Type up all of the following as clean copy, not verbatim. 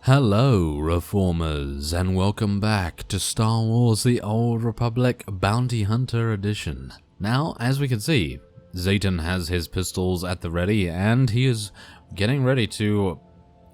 Hello, Reformers, and welcome back to Star Wars The Old Republic Bounty Hunter Edition. Now, as we can see, Zayton has his pistols at the ready, and he is getting ready to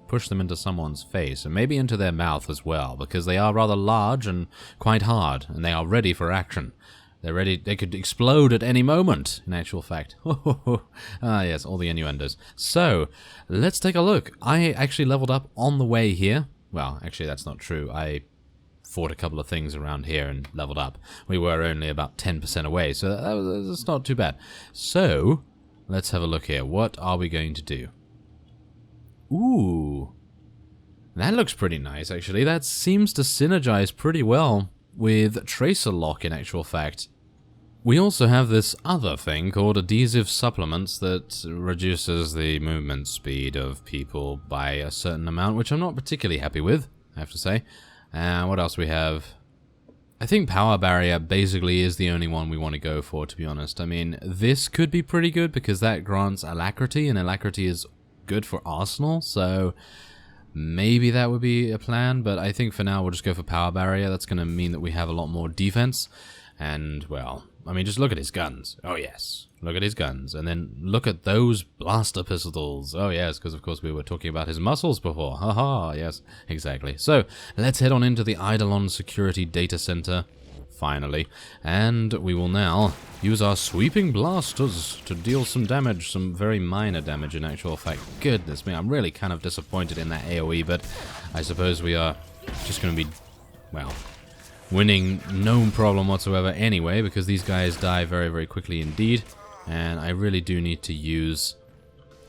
push them into someone's face, and maybe into their mouth as well, because they are rather large and quite hard, and they are ready for action. They're ready, they could explode at any moment, in actual fact. Ah yes, all the innuendos. So, let's take a look. I actually leveled up on the way here. Well, actually that's not true. I fought a couple of things around here and leveled up. We were only about 10% away, so that's not too bad. So, let's have a look here. What are we going to do? Ooh. That looks pretty nice, actually. That seems to synergize pretty well with Tracer Lock, in actual fact. We also have this other thing called adhesive supplements that reduces the movement speed of people by a certain amount, which I'm not particularly happy with, I have to say. What else we have? I think Power Barrier basically is the only one we want to go for, to be honest. I mean, this could be pretty good because that grants Alacrity, and Alacrity is good for Arsenal, so maybe that would be a plan, but I think for now we'll just go for Power Barrier. That's going to mean that we have a lot more defense, and, well, I mean, just look at his guns. Oh, yes. Look at his guns. And then look at those blaster pistols. Oh, yes, because, of course, we were talking about his muscles before. Haha, yes, exactly. So, let's head on into the Idolon Security Data Center, finally, and we will now use our sweeping blasters to deal some damage, some very minor damage in actual fact. Goodness me, I'm really kind of disappointed in that AoE, but I suppose we are just going to be, well, winning no problem whatsoever anyway, because these guys die very, very quickly indeed, and I really do need to use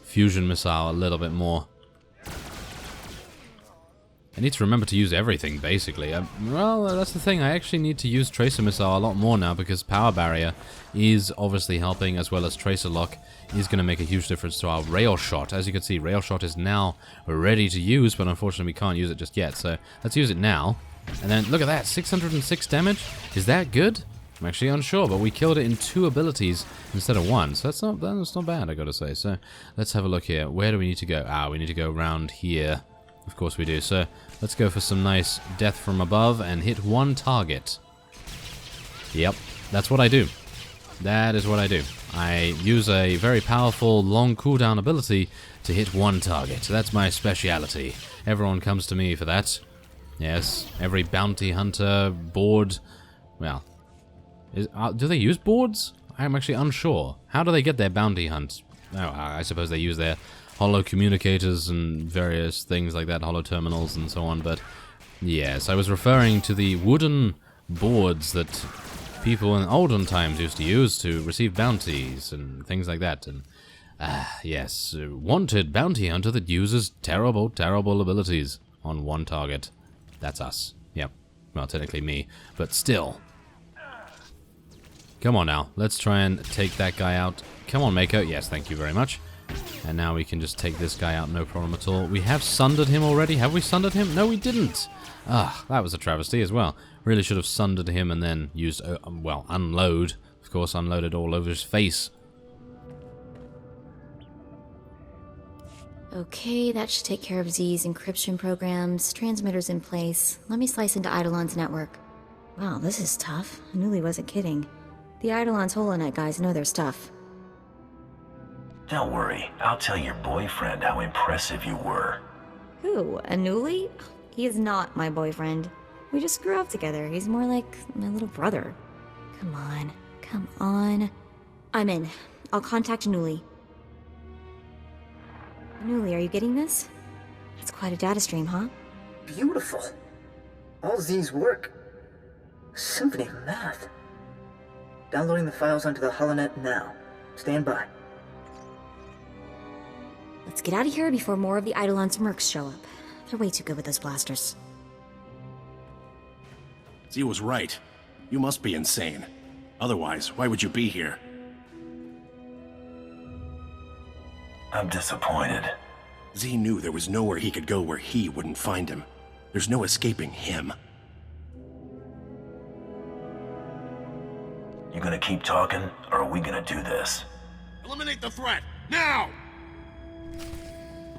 Fusion Missile a little bit more. I need to remember to use everything, basically. Well, that's the thing, I actually need to use Tracer Missile a lot more now, because Power Barrier is obviously helping, as well as Tracer Lock is going to make a huge difference to our Rail Shot. As you can see, Rail Shot is now ready to use, but unfortunately we can't use it just yet, so let's use it now. And then, look at that, 606 damage? Is that good? I'm actually unsure, but we killed it in 2 abilities instead of 1, so that's not bad, I gotta say. So, let's have a look here. Where do we need to go? Ah, we need to go around here. Of course we do. So, let's go for some nice death from above and hit 1 target. Yep, that's what I do. That is what I do. I use a very powerful, long cooldown ability to hit 1 target. That's my speciality. Everyone comes to me for that. Yes, every bounty hunter board. Well, do they use boards? I'm actually unsure. How do they get their bounty hunt? Oh, I suppose they use their holo communicators and various things like that, holo terminals and so on. But yes, I was referring to the wooden boards that people in olden times used to use to receive bounties and things like that. And yes, wanted bounty hunter that uses terrible, terrible abilities on 1 target. That's us. Yep. Well, technically me, but still. Come on now. Let's try and take that guy out. Come on, Mako. Yes, thank you very much. And now we can just take this guy out, no problem at all. We have sundered him already. Have we sundered him? No, we didn't. Ah, that was a travesty as well. Really should have sundered him and then used, well, unload. Of course, unloaded all over his face. Okay, that should take care of Z's encryption programs, transmitters in place. Let me slice into Idolon's network. Wow, this is tough. Anuli wasn't kidding. The Idolon's holonet guys know their stuff. Don't worry, I'll tell your boyfriend how impressive you were. Who, Anuli? He is not my boyfriend. We just grew up together. He's more like my little brother. Come on, come on. I'm in. I'll contact Anuli. Anuli, are you getting this? That's quite a data stream, huh? Beautiful. All Z's work. Symphony of math. Downloading the files onto the holonet now. Stand by. Let's get out of here before more of the Idolon's mercs show up. They're way too good with those blasters. Z was right. You must be insane. Otherwise, why would you be here? I'm disappointed. Z knew there was nowhere he could go where he wouldn't find him. There's no escaping him. You gonna keep talking, or are we gonna do this? Eliminate the threat, now!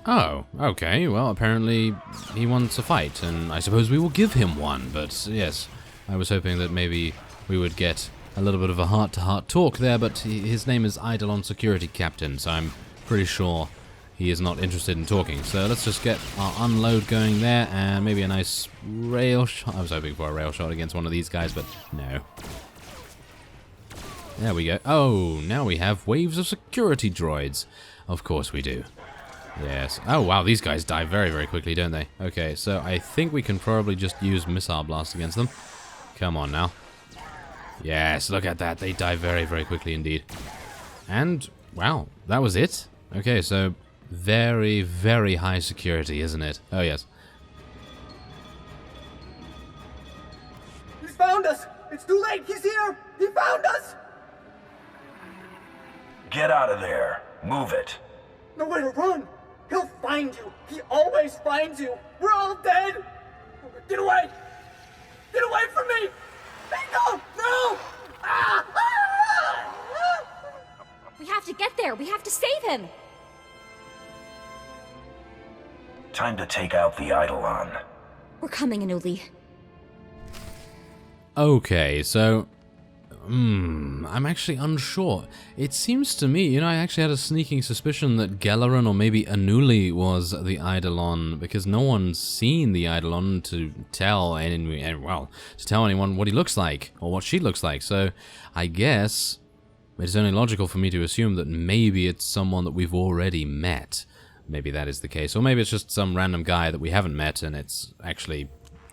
Oh, okay. Well, apparently he wants a fight, and I suppose we will give him one. But yes, I was hoping that maybe we would get a little bit of a heart-to-heart talk there, but his name is Idolon Security Captain, so I'm pretty sure he is not interested in talking. So let's just get our unload going there, and maybe a nice rail shot. I was hoping for a rail shot against one of these guys, but no. There we go. Oh, now we have waves of security droids. Of course we do. Yes. Oh, wow, these guys die very, very quickly, don't they? Okay, so I think we can probably just use Missile Blast against them. Come on now. Yes, look at that. They die very, very quickly indeed. And, wow, that was it? Okay, so very, very high security, isn't it? Oh, yes. He's found us! It's too late! He's here! He found us! Get out of there. Move it. Nowhere to run! He'll find you! He always finds you! We're all dead! Get away! Get away from me! No! No! Ah! Ah! We have to get there. We have to save him. Time to take out the Idolon. We're coming, Anuli. Okay, so I'm actually unsure. It seems to me, you know, I actually had a sneaking suspicion that Gelaran or maybe Anuli was the Idolon, because no one's seen the Idolon to tell anyone what he looks like or what she looks like. So I guess it's only logical for me to assume that maybe it's someone that we've already met. Maybe that is the case, or maybe it's just some random guy that we haven't met and it's actually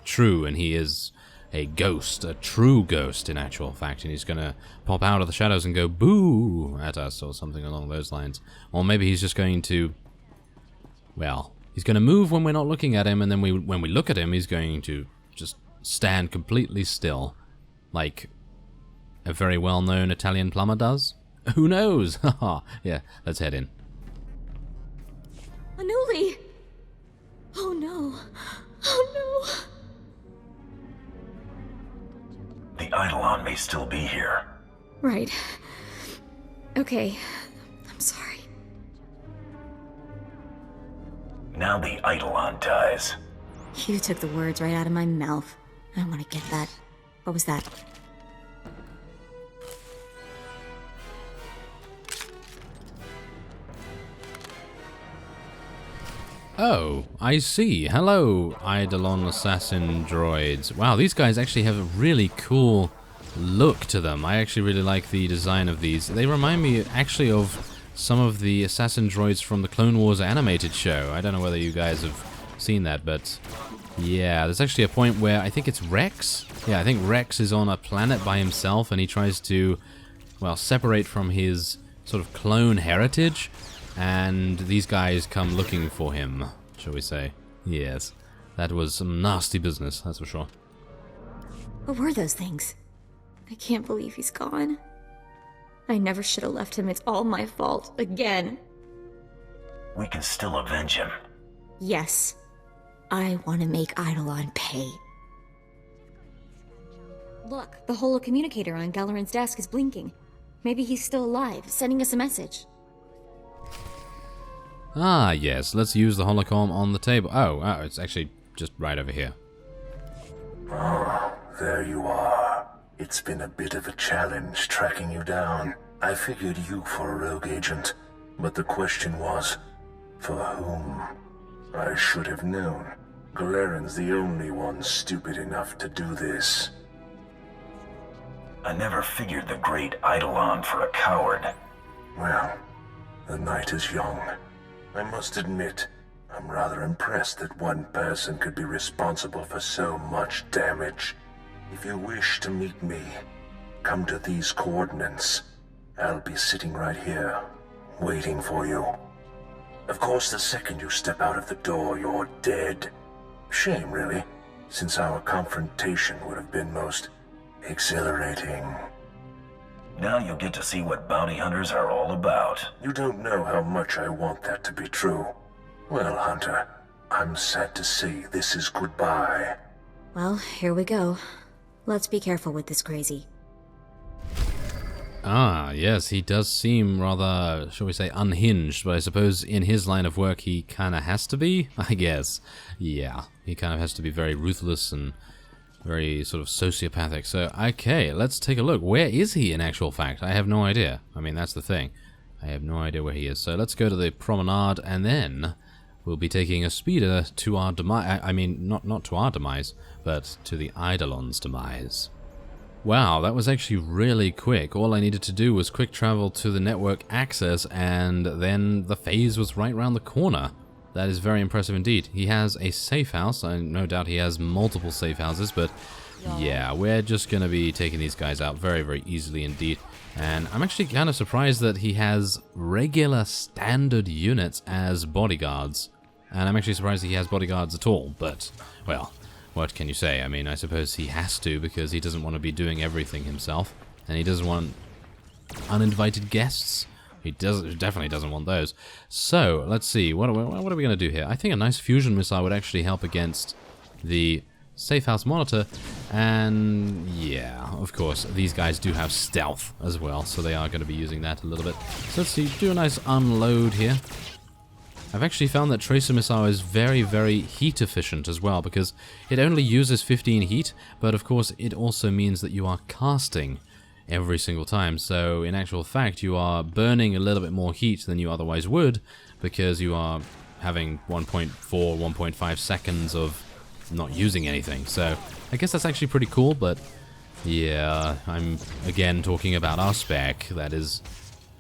true and he is a ghost, a true ghost in actual fact, and he's gonna pop out of the shadows and go boo at us or something along those lines. Or maybe he's just going to, well, he's gonna move when we're not looking at him, and then when we look at him, he's going to just stand completely still, like a very well-known Italian plumber does. Who knows? Haha. Yeah, let's head in. Anuli! Oh no. Oh no. The Idolon may still be here. Right. Okay. I'm sorry. Now the Idolon dies. You took the words right out of my mouth. I don't want to get that. What was that? Oh, I see. Hello, Idolon Assassin droids. Wow, these guys actually have a really cool look to them. I actually really like the design of these. They remind me actually of some of the assassin droids from the Clone Wars animated show. I don't know whether you guys have seen that, but yeah, there's actually a point where I think it's Rex. Yeah, I think Rex is on a planet by himself and he tries to, well, separate from his sort of clone heritage. And these guys come looking for him, shall we say. Yes, that was some nasty business, that's for sure. What were those things? I can't believe he's gone. I never should have left him. It's all my fault. Again. We can still avenge him. Yes. I want to make Idolon pay. Look, the holo communicator on Galaran's desk is blinking. Maybe he's still alive, sending us a message. Ah, yes, let's use the holocom on the table. Oh, it's actually just right over here. Oh, there you are. It's been a bit of a challenge tracking you down. I figured you for a rogue agent, but the question was, for whom? I should have known. Galeran's the only one stupid enough to do this. I never figured the great Idolon for a coward. Well, the night is young. I must admit, I'm rather impressed that one person could be responsible for so much damage. If you wish to meet me, come to these coordinates. I'll be sitting right here, waiting for you. Of course, the second you step out of the door, you're dead. Shame, really, since our confrontation would have been most exhilarating. Now you'll get to see what bounty hunters are all about. You don't know how much I want that to be true. Well, Hunter, I'm sad to say this is goodbye. Well, here we go. Let's be careful with this crazy. Ah, yes, he does seem rather, shall we say, unhinged, but I suppose in his line of work he kind of has to be, I guess. Yeah, he kind of has to be very ruthless and very sort of sociopathic. So, okay, let's take a look. Where is he in actual fact? I have no idea. I mean, that's the thing. I have no idea where he is. So let's go to the promenade, and then we'll be taking a speeder to our demise. I mean, not to our demise, but to the Idolon's demise. Wow, that was actually really quick. All I needed to do was quick travel to the network access, and then the phase was right around the corner. That is very impressive indeed. He has a safe house. No doubt he has multiple safe houses, but yeah, we're just going to be taking these guys out very, very easily indeed. And I'm actually kind of surprised that he has regular standard units as bodyguards. And I'm actually surprised he has bodyguards at all, but, well, what can you say? I mean, I suppose he has to because he doesn't want to be doing everything himself. And he doesn't want uninvited guests. He definitely doesn't want those. So, let's see. What are we going to do here? I think a nice fusion missile would actually help against the safe house monitor. And, yeah, of course, these guys do have stealth as well. So they are going to be using that a little bit. So let's see. Do a nice unload here. I've actually found that Tracer Missile is very, very heat efficient as well, because it only uses 15 heat, but of course it also means that you are casting every single time. So in actual fact, you are burning a little bit more heat than you otherwise would, because you are having 1.4, 1.5 seconds of not using anything. So I guess that's actually pretty cool, but yeah, I'm again talking about our spec. That is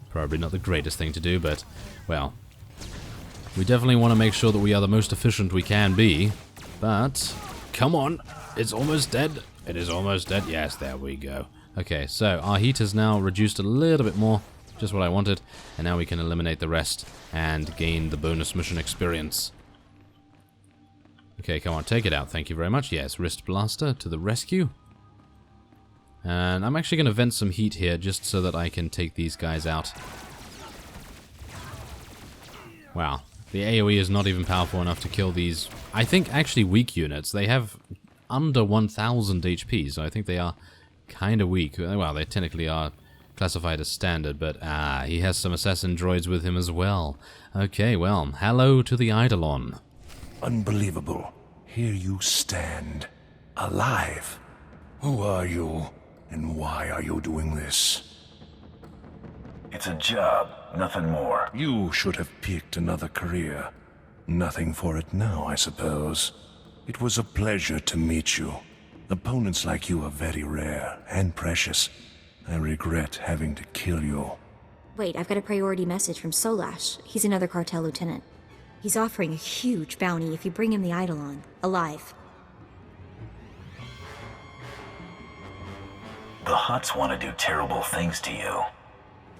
probably not the greatest thing to do, but, well, we definitely want to make sure that we are the most efficient we can be. But, come on, it's almost dead. It is almost dead. Yes, there we go. Okay, so our heat is now reduced a little bit more. Just what I wanted. And now we can eliminate the rest and gain the bonus mission experience. Okay, come on, take it out. Thank you very much. Yes, Wrist Blaster to the rescue. And I'm actually going to vent some heat here just so that I can take these guys out. Wow. The AoE is not even powerful enough to kill these, I think, actually weak units. They have under 1000 HP, so I think they are kind of weak. Well, they technically are classified as standard, but he has some assassin droids with him as well. Okay, well, hello to the Idolon. Unbelievable. Here you stand, alive. Who are you, and why are you doing this? It's a job, nothing more. You should have picked another career. Nothing for it now, I suppose. It was a pleasure to meet you. Opponents like you are very rare and precious. I regret having to kill you. Wait, I've got a priority message from Solash. He's another cartel lieutenant. He's offering a huge bounty if you bring him the Idolon, alive. The Hutts want to do terrible things to you.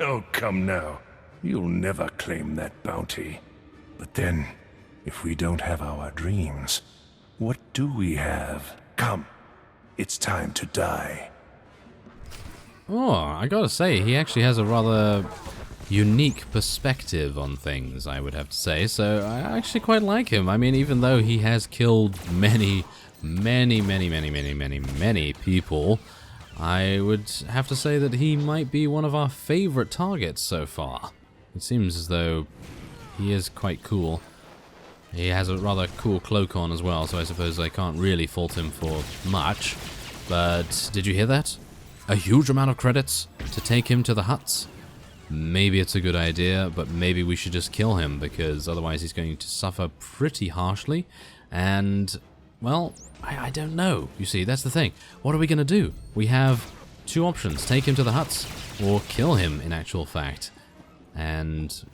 Oh, come now. You'll never claim that bounty. But then, if we don't have our dreams, what do we have? Come, it's time to die. Oh, I gotta say, he actually has a rather unique perspective on things, I would have to say. So I actually quite like him. I mean, even though he has killed many people, I would have to say that he might be one of our favorite targets so far. It seems as though he is quite cool. He has a rather cool cloak on as well, so I suppose I can't really fault him for much. But did you hear that? A huge amount of credits to take him to the Hutts? Maybe it's a good idea, but maybe we should just kill him, because otherwise he's going to suffer pretty harshly. And, well, I don't know. You see, that's the thing. What are we going to do? We have two options. Take him to the Hutts, or kill him, in actual fact. And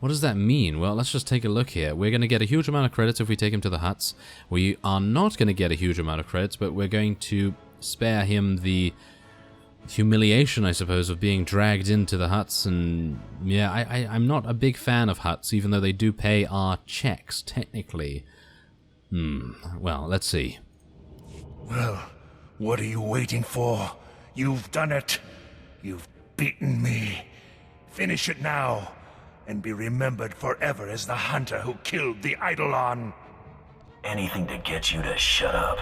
what does that mean? Well, let's just take a look here. We're going to get a huge amount of credits if we take him to the Hutts. We are not going to get a huge amount of credits, but we're going to spare him the humiliation, I suppose, of being dragged into the Hutts. And yeah, I'm not a big fan of Hutts, even though they do pay our checks, technically. Well, let's see. Well, what are you waiting for? You've done it. You've beaten me. Finish it now, and be remembered forever as the hunter who killed the Idolon. Anything to get you to shut up.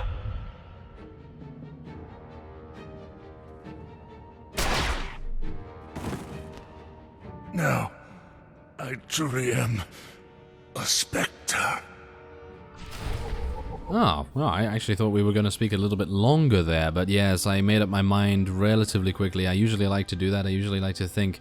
truly am a spectre. Oh, well, I actually thought we were going to speak a little bit longer there, but yes, I made up my mind relatively quickly. I usually like to do that. I usually like to think,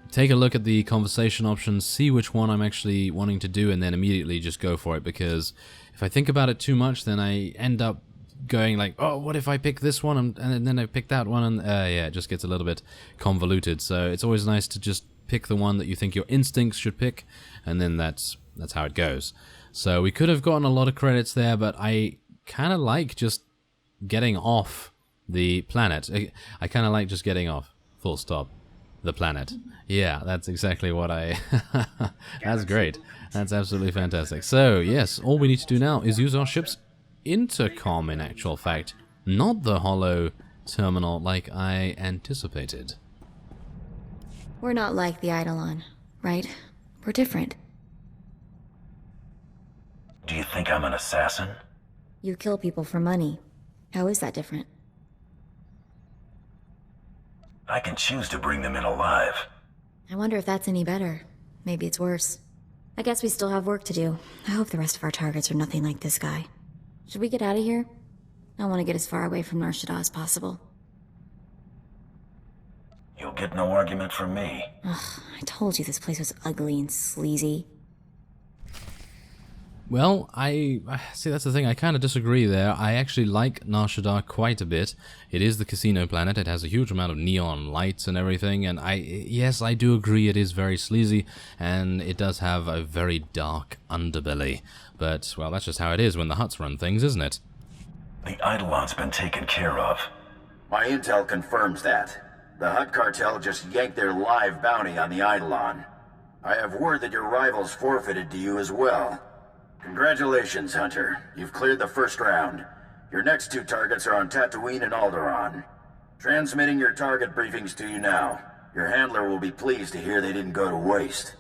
take a look at the conversation options, see which one I'm actually wanting to do, and then immediately just go for it, because if I think about it too much, then I end up going like, oh, what if I pick this one, and then I pick that one, and yeah, it just gets a little bit convoluted. So it's always nice to just pick the one that you think your instincts should pick, and then that's how it goes. So we could have gotten a lot of credits there, but I kind of like just getting off the planet. I kind of like just getting off, full stop, the planet. Yeah, that's exactly what I... That's great. That's absolutely fantastic. So, yes, all we need to do now is use our ship's intercom, in actual fact. Not the hollow terminal like I anticipated. We're not like the Idolon, right? We're different. Do you think I'm an assassin? You kill people for money. How is that different? I can choose to bring them in alive. I wonder if that's any better. Maybe it's worse. I guess we still have work to do. I hope the rest of our targets are nothing like this guy. Should we get out of here? I want to get as far away from Nar Shaddaa as possible. You'll get no argument from me. Ugh, I told you this place was ugly and sleazy. Well, see, that's the thing, I kind of disagree there. I actually like Nar Shaddaa quite a bit. It is the casino planet, it has a huge amount of neon lights and everything, and yes, I do agree it is very sleazy, and it does have a very dark underbelly. But, well, that's just how it is when the Hutts run things, isn't it? The Idolon's been taken care of. My intel confirms that. The Hutt cartel just yanked their live bounty on the Idolon. I have word that your rivals forfeited to you as well. Congratulations, Hunter. You've cleared the first round. Your next two targets are on Tatooine and Alderaan. Transmitting your target briefings to you now. Your handler will be pleased to hear they didn't go to waste.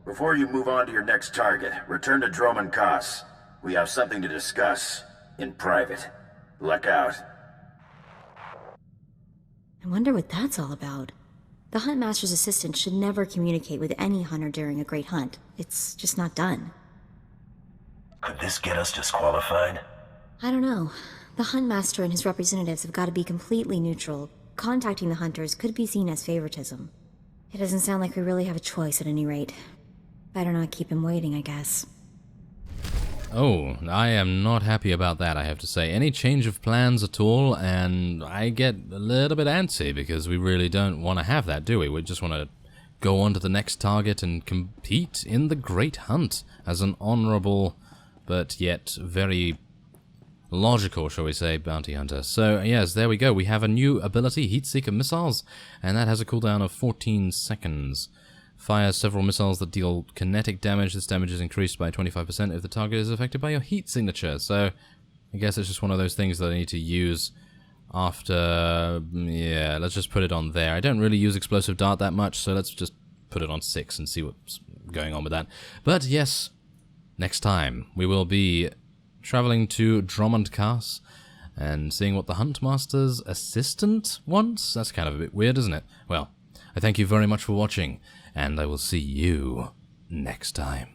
Before you move on to your next target, return to Dromund Kaas. We have something to discuss. In private. Luck out. I wonder what that's all about. The Huntmaster's assistant should never communicate with any hunter during a great hunt. It's just not done. Could this get us disqualified? I don't know. The Huntmaster and his representatives have got to be completely neutral. Contacting the hunters could be seen as favoritism. It doesn't sound like we really have a choice at any rate. Better not keep him waiting, I guess. Oh, I am not happy about that, I have to say. Any change of plans at all, and I get a little bit antsy, because we really don't want to have that, do we? We just want to go on to the next target and compete in the Great Hunt as an honorable, but yet very logical, shall we say, bounty hunter. So, yes, there we go. We have a new ability, Heatseeker Missiles, and that has a cooldown of 14 seconds. Fires several missiles that deal kinetic damage. This damage is increased by 25% if the target is affected by your heat signature. So, I guess it's just one of those things that I need to use after... Yeah, let's just put it on there. I don't really use Explosive Dart that much, so let's just put it on 6 and see what's going on with that. But, yes, next time we will be traveling to Dromund Kaas and seeing what the Huntmaster's assistant wants. That's kind of a bit weird, isn't it? Well, I thank you very much for watching, and I will see you next time.